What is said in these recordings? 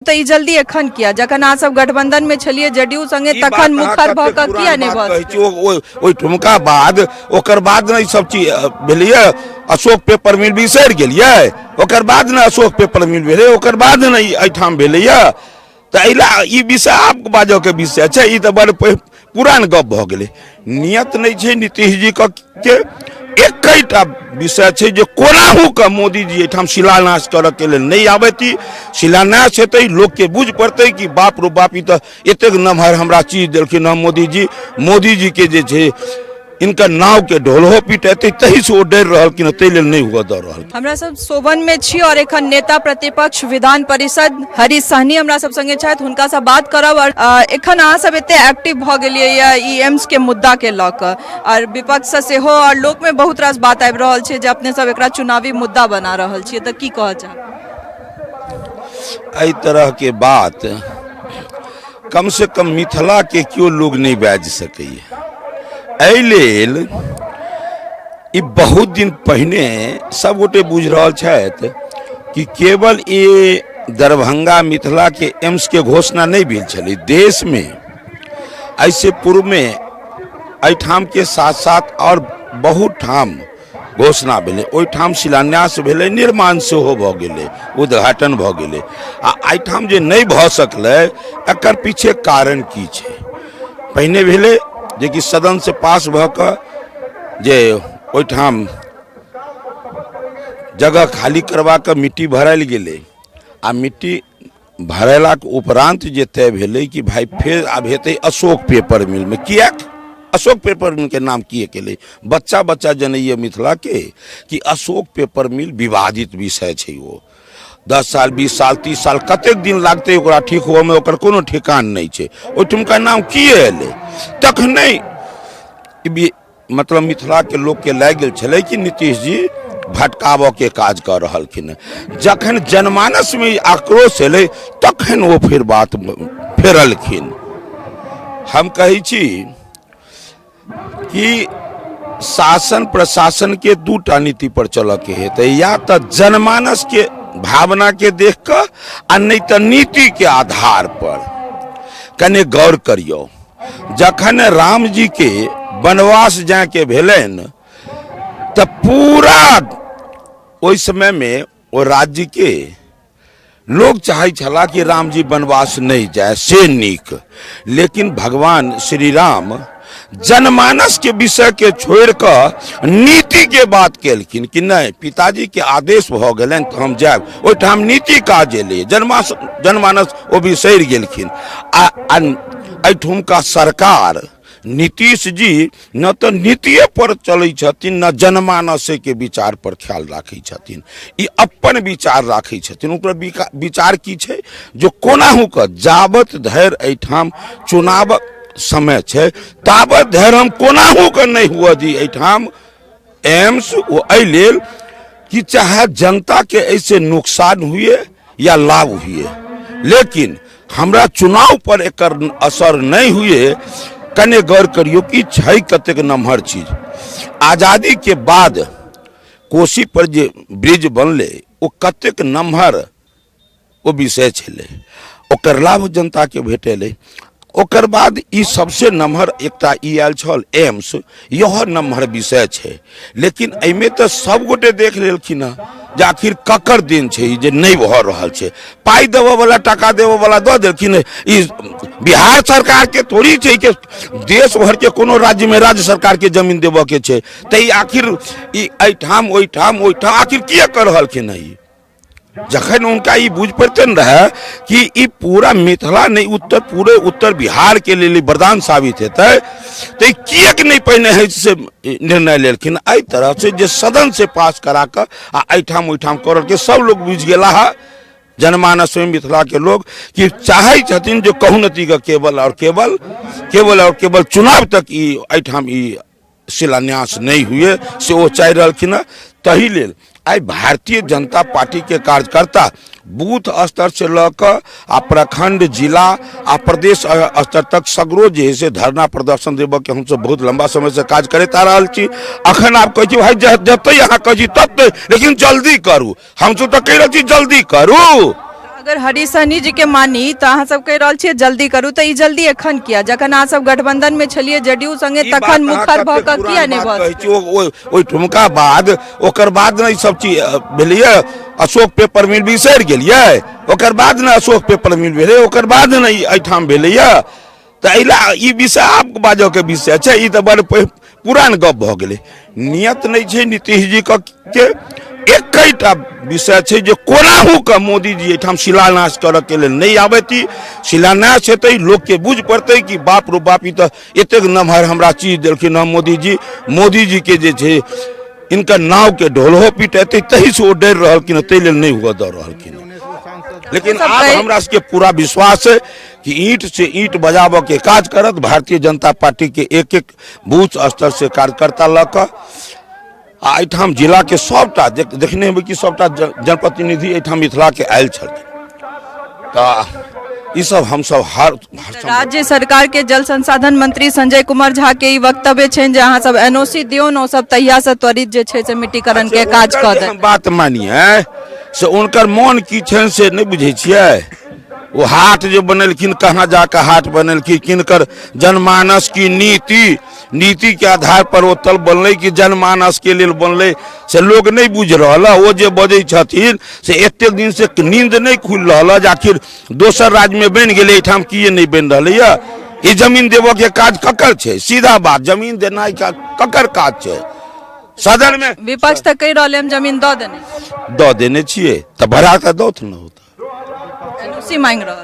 तो ई जल्दी एखन किया जखन अहाँ सब गठबंधन में छलिए जदयू संगे तखन मुखर भ क किया नहीं भऽ ओइ ठुमका बाद ओकर बाद ने सब चीज भेलिए अशोक पेपर मिल बिसरि गेलिए ओकर बाद ने अशोक पेपर मिल भेलै ओकर बाद ने एठाम भेलैया तो अइला ई विषय आप बाजो के विषय छै ई तो बड़ पुरान गप भ गेलै नियत नहीं छै नीतीश जी के एकटा विषय छै जे कोनाहू के मोदी जी एठाम शिलान्यास करऽ के लेल नहीं आबैती शिलान्यास हेतै लोग के बुझ पड़तै कि बाप रो बाप ई तो एतेक नमहर हमरा चीज देलखिन हँ मोदी जी के जे छै इनका नाव के ढोलहो पीटेते तही से वो डर रहल कि तै लेल नहीं हुआ दऽ रहल। हमरा सब सोबन में छी और एखन नेता प्रतिपक्ष विधान परिषद हरीश सहनी हमरा सब संगे छथि हुनका से बात करब और एखन अहाँ सब एते एक्टिव भ गेलियै या ई एम्स के मुद्दा के लऽ कऽ और विपक्ष से सेहो और लोक में बहुत रास बात आबि रहल छै जे अपने सब एकरा चुनावी मुद्दा बना रहल छियै तऽ की कहऽ चाहब एहि तरह के बात कम से कम मिथिला के क्यों लोग नहीं बाजि सकैए एहि लेल ई बहुत दिन पहिने सब गोटे बुझ रहल छथि कि केवल ये दरभंगा मिथिला के एम्स के घोषणा नहीं भेल छलै देश में ऐसे पूर्व में एहिठाम के साथ साथ और बहुत ठाम घोषणा भेलै ओहिठाम शिलान्यास भेलै निर्माण सेहो भऽ गेलै उद्घाटन भऽ गेलै आ एहिठाम जे नहीं भऽ सकलै एकर पीछे कारण की छै पहिने भेलै जे कि सदन से पास भ क जे ओहिठाम जगह खाली करवा के मिट्टी भरल गेलै आ मिट्टी भरेलाक उपरांत जे तय भेलै कि भाई फिर आब हेतै अशोक पेपर मिल में किया अशोक पेपर मिल के नाम किए केले बच्चा जनैया मिथिला के कि अशोक पेपर मिल विवादित विषय छै वो 10 साल 20 साल 30 साल कतेक दिन लागते ओकरा ठीक हुआ में ओकर कोनो ठिकान नहीं छै ओहिठुमका नाम किए एलै तखने मतलब मिथिला के लोग के लागि गेल छलै कि नीतीश जी भटकाव के काज कर रहलखिन जखन जनमानस में आक्रोश एलै तखन वो फिर बात फेरलखिन हम कहै छी कि शासन प्रशासन के दूटा नीति पर चल के हेतै या तो जनमानस के भावना के देख कर आ नहीं तो नीति के आधार पर कने गौर करियो जखन राम जी के वनवास जाए के भेलन तो पूरा उस समय में वो राज्य के लोग चाहे छला कि राम जी वनवास नहीं जाए से नीक लेकिन भगवान श्री राम जनमानस के विषय के छोड़ कर नीति के बात केलखिन कि नहीं पिताजी के आदेश भ गेलन तो हम जाब ओहिठाम नीति काज एलै जनमानस वो बिसरि गेलखिन एहिठुम का सरकार नीतीश जी न तो नीतिये पर चलै छथिन न जनमानस के विचार पर ख्याल राखै छथिन ई अपन विचार राखै छथिन ओकर विचार की छै जो कोनाहू के जाबत धैर्य एहिठाम चुनाव समय छै ताबत धैर्य हम कोनाहू के नहीं हुआ दी एहिठाम एम्स वो एहि लेल कि चाहे जनता के ऐसे नुकसान हुए या लाभ हुए लेकिन हमरा चुनाव पर एकर असर नहीं हुए कने गौर करियो कि छै कतेक नमहर चीज आजादी के बाद कोसी पर जे ब्रिज बनले वो कतेक नमहर वो विषय छलै ओकर लाभ जनता के भेटेले ओकर बाद ई सबसे नमहर एकटा ई आयल छल एम्स यह नमहर विषय छै लेकिन एहिमे तो सब गोटे देख लेलखिन जे आखिर ककर दिन छै जे नहीं भऽ रहल छै पाई देबऽ वाला टाका देबऽ वाला दऽ देलखिन ई बिहार सरकार के थोड़ी छै कि देश भर के कोनो राज्य में राज्य सरकार के जमीन देबऽ के छै तऽ आखिर ई एहिठाम ओहिठाम आखिर किया कर रहलखिन ई जखन उनका ये बुझ पड़तन रहे कि ये पूरा मिथिला नहीं पूरे उत्तर बिहार के लिए वरदान साबित हेतै तो किएक नहीं पहिने है से निर्णय लेलखिन एहि तरह से जे सदन से पास करा कर आ एहिठाम ओहिठाम कर के सब लोग बुझ गेला है जनमानस में मिथिला के लोग कि चाहे छथिन जो कहुनती का केवल और केवल चुनाव तक एहिठाम शिलान्यास नहीं हुए से वो चाह रहलखिन तही लेल आई भारतीय जनता पार्टी के कार्यकर्ता बूथ स्तर से लकर आ प्रखंड जिला आ प्रदेश स्तर तक सगरो जे है से धरना प्रदर्शन देव के हम सब बहुत लंबा समय से काज करते आ रहा छी अखन आप कहे भाई जब यहाँ कही तब लेकिन जल्दी करू हम सब तो कह रहे जल्दी करू अगर हरी सहनी जी के मानी तो अहाँ सब कह रहल छियै जल्दी करू तो ई जल्दी एखन किया जखन अहाँ सब गठबंधन में छलिए जदयू संगे ई बात तखन अहाँ मुखर भऽ कतेक कऽ किया पुरान नहि बात भऽ कहै छी। ओहि ठुमका बाद ओकर बाद ने ई सब चीज भेलिए। अशोक पेपर मिल बिसरि गेलिए, ओकर बाद ने अशोक पेपर मिल भेलै, ओकर बाद ने एहिठाम भेलैया। तऽ ई विषय आप बाजऽ के विषय छै, ई तऽ बड़ पुरान गप भऽ गेलै। नियत नहीं छै नीतीश जी के एकटा विषय छै जे कोनाहू के मोदी जी एठाम शिलान्यास करऽ के लेल नहीं आबैती। शिलान्यास हेतै, लोग के बुझ पड़तै कि बाप रो बाप ई तऽ एतेक नमहर हमरा चीज देलखिन हँ मोदी जी के जे छै इनका नाव के ढोलहो पीटेतै, तही से ओ डर रहलखिन, ताहि लेल नहीं हुआ दऽ रहलखिन। लेकिन आब हमरा सबके पूरा विश्वास है कि ईंट से ईंट बजाबऽ के काज करत भारतीय जनता पार्टी के एक एक बूथ स्तर से कार्यकर्ता लऽ कऽ। एहिठाम जिला के सबटा देखने हेबै कि सबटा जनप्रतिनिधि एहिठाम मिथिला के आयल छलखिन। तऽ ई सब हम सब हर राज्य सरकार के जल संसाधन मंत्री संजय कुमार झा के ई वक्तव्य छनि जे अहाँ सब एनओसी दियौ न, ओ सब तहिया से त्वरित जे छै से मिट्टीकरण के काज कऽ दे। बात मानिए से उनकर मन की छनि से नहीं बुझे छियै। वो हाट जो बनेलखिन, कहाँ जाकर हाट बनेलखिन, किनकर जनमानस की नीति के आधार पर वो तल बनले कि जनमानस के लिए बनले से लोग नहीं बुझ रहा। वो जे बजे छथिन से एते दिन से नींद नहीं खुल रहा, आखिर दोसर राज्य में बन गए, एठाम किए नहीं बन रहा। ये जमीन देव के काज ककर छै? सीधा बात, जमीन देना ककर काज छै? सदन में विपक्ष तक कह रहा हम जमीन दऽ देने छियै तऽ भरा तऽ दौत न होता। एनओसी मांग रहा,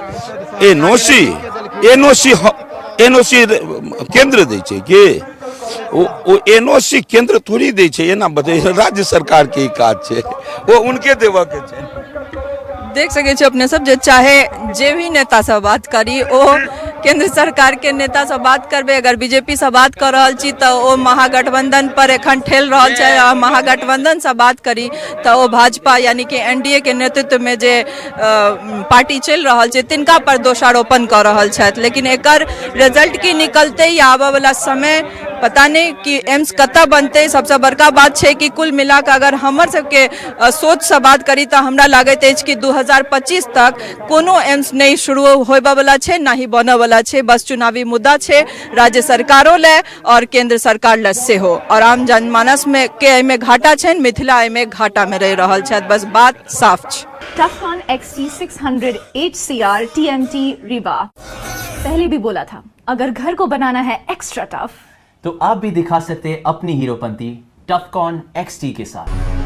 एनओसी केंद्र दै छै कि ओ एनओसी केंद्र थोड़ी दै छै। एना बते राज्य सरकार के ही काज छै, वो उनके देवा के छै। देख सके छी अपने सब जे चाहे जे भी नेता से बात करी ओ केंद्र सरकार के नेता से बात करबे, अगर बीजेपी से बात कर रहल छी तो ओ महागठबंधन पर एखन ठेल रहल छै, आ महागठबंधन से बात करी तो ओ भाजपा यानी कि एनडीए के नेतृत्व में जे पार्टी चल रहल छै तिनका पर दोषारोपण कर रहल छथि। लेकिन एकर रिजल्ट की निकलते या आबे वाला समय पता नहीं कि एम्स कतऽ बनते। सबसे बड़का बात है कि कुल मिला के अगर हमर सबके सोच से बात करी तो हमरा लागत है कि 2025 तक कोनो एम्स नहीं शुरू होबे वाला है, ना ही बने वाला है। बस चुनावी मुद्दा है राज्य सरकारों ले और केंद्र सरकार ले सेहो, और आम जनमानस में के एमे घाटा है, मिथिला एमे घाटा में रह रहल है। बस बात साफ है। टफकॉन XT 600 HCR TMT रीवा। पहले भी बोला था अगर घर को बनाना है एक्स्ट्रा टफ तो आप भी दिखा सकते हैं अपनी हीरोपंती टफकॉन XT के साथ।